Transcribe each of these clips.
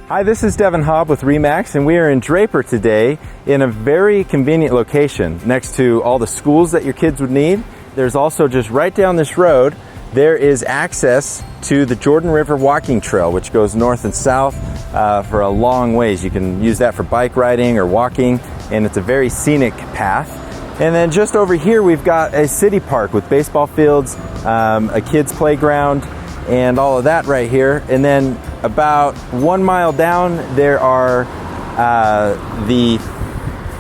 Hi, this is Devin Hobb with Remax, and we are in Draper today in a very convenient location next to all the schools that your kids would need. There's also just right down this road, there is access to the Jordan River walking trail, which goes north and south for a long ways. You can use that for bike riding or walking, and it's a very scenic path. And then just over here, we've got a city park with baseball fields, a kids playground, and all of that right here. And then about 1 mile down, there are the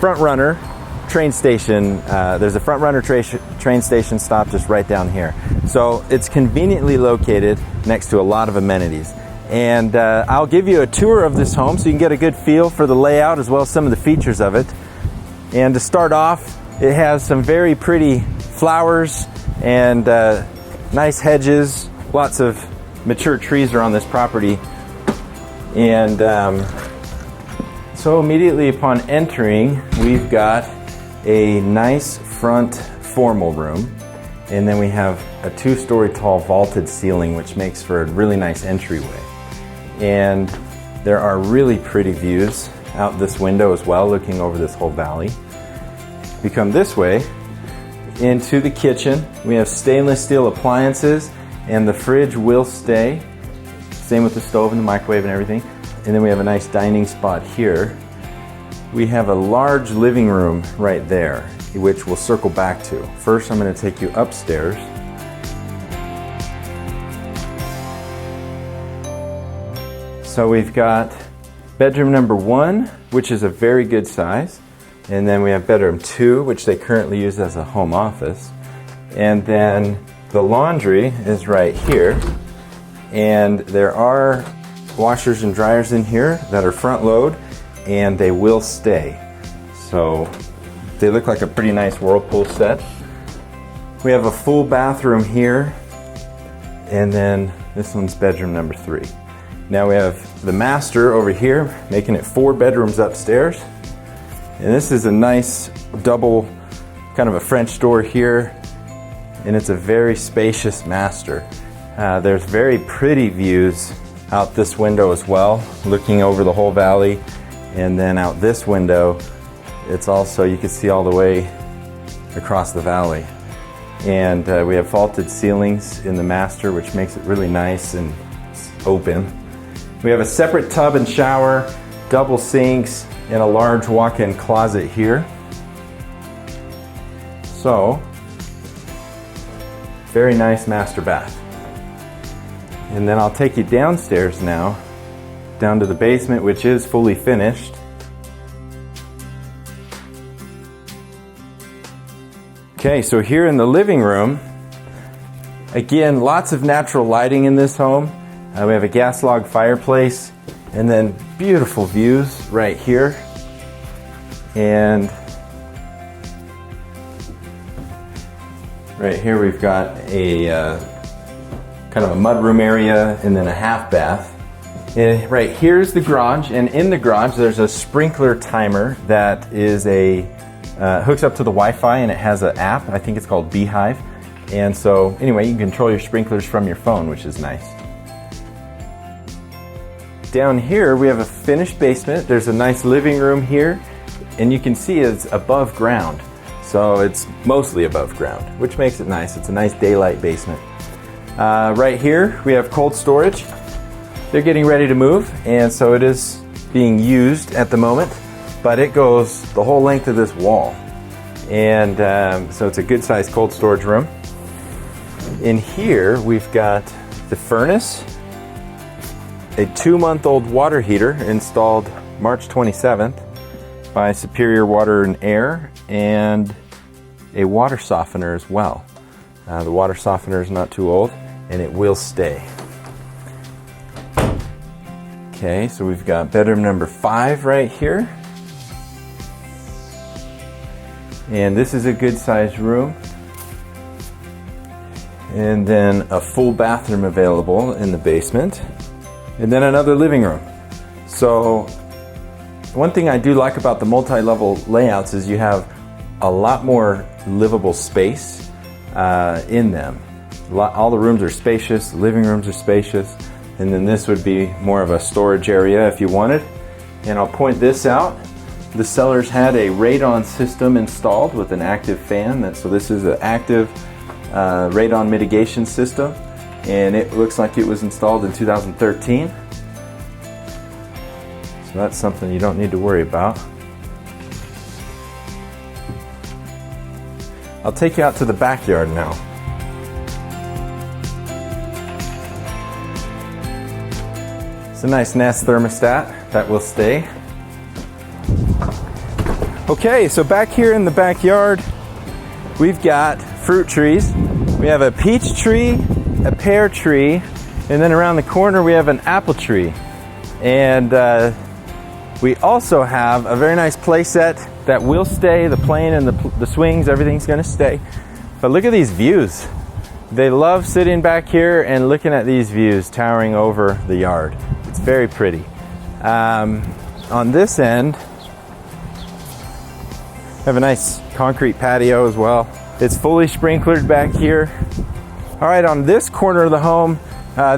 Front Runner train station. There's a Front Runner train station stop just right down here. So it's conveniently located next to a lot of amenities. And I'll give you a tour of this home so you can get a good feel for the layout as well as some of the features of it. And to start off, it has some very pretty flowers and nice hedges. Lots of mature trees are on this property. And so immediately upon entering, we've got a nice front formal room. And then we have a 2-story tall vaulted ceiling, which makes for a really nice entryway. And there are really pretty views out this window as well, looking over this whole valley. We come this way into the kitchen. We have stainless steel appliances, and the fridge will stay. Same with the stove and the microwave and everything. And then we have a nice dining spot here. We have a large living room right there, which we'll circle back to. First, I'm going to take you upstairs. So we've got bedroom number 1, which is a very good size. And then we have bedroom 2, which they currently use as a home office. And then the laundry is right here. And there are washers and dryers in here that are front load, and they will stay. So they look like a pretty nice Whirlpool set. We have a full bathroom here. And then this one's bedroom number 3. Now we have the master over here, making it 4 bedrooms upstairs. And this is a nice double, kind of a French door here, and it's a very spacious master. There's very pretty views out this window as well, looking over the whole valley. And then out this window, it's also, you can see all the way across the valley. And we have vaulted ceilings in the master, which makes it really nice and open. We have a separate tub and shower, double sinks, and a large walk-in closet here. So, very nice master bath. And then I'll take you downstairs now, down to the basement, which is fully finished. Okay, so here in the living room, again, lots of natural lighting in this home. We have a gas log fireplace, and then beautiful views right here. And right here we've got a kind of a mudroom area and then a half bath. And right here is the garage, and in the garage there's a sprinkler timer that is hooks up to the Wi-Fi, and it has an app. I think it's called Beehive. And so anyway, you can control your sprinklers from your phone, which is nice. Down here we have a finished basement. There's a nice living room here, and you can see it's above ground. So it's mostly above ground, which makes it nice. It's a nice daylight basement. Right here we have cold storage. They're getting ready to move, and so it is being used at the moment, but it goes the whole length of this wall. And so it's a good sized cold storage room. In here we've got the furnace, a 2-month-old water heater installed March 27th by Superior Water and Air, and a water softener as well. The water softener is not too old, and it will stay. Okay, so we've got bedroom number 5 right here. And this is a good sized room. And then a full bathroom available in the basement. And then another living room. So one thing I do like about the multi-level layouts is you have a lot more livable space in them. All the rooms are spacious, the living rooms are spacious. And then this would be more of a storage area if you wanted. And I'll point this out. The sellers had a radon system installed with an active fan. So this is an active radon mitigation system, and it looks like it was installed in 2013. So that's something you don't need to worry about. I'll take you out to the backyard now. It's a nice Nest thermostat that will stay. Okay, so back here in the backyard, we've got fruit trees. We have a peach tree, a pear tree, and then around the corner we have an apple tree. And we also have a very nice playset that will stay. The plane and the swings, everything's going to stay. But look at these views. They love sitting back here and looking at these views towering over the yard. It's very pretty. On this end, we have a nice concrete patio as well. It's fully sprinklered back here. All right, on this corner of the home,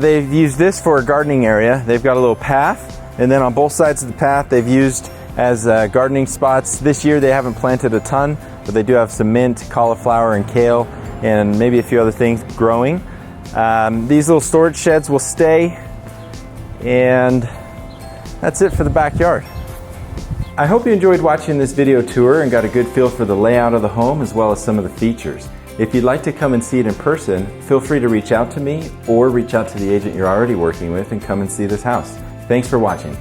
they've used this for a gardening area. They've got a little path, and then on both sides of the path they've used as gardening spots. This year they haven't planted a ton, but they do have some mint, cauliflower, and kale, and maybe a few other things growing. These little storage sheds will stay, and that's it for the backyard. I hope you enjoyed watching this video tour and got a good feel for the layout of the home as well as some of the features. If you'd like to come and see it in person, feel free to reach out to me or reach out to the agent you're already working with and come and see this house. Thanks for watching.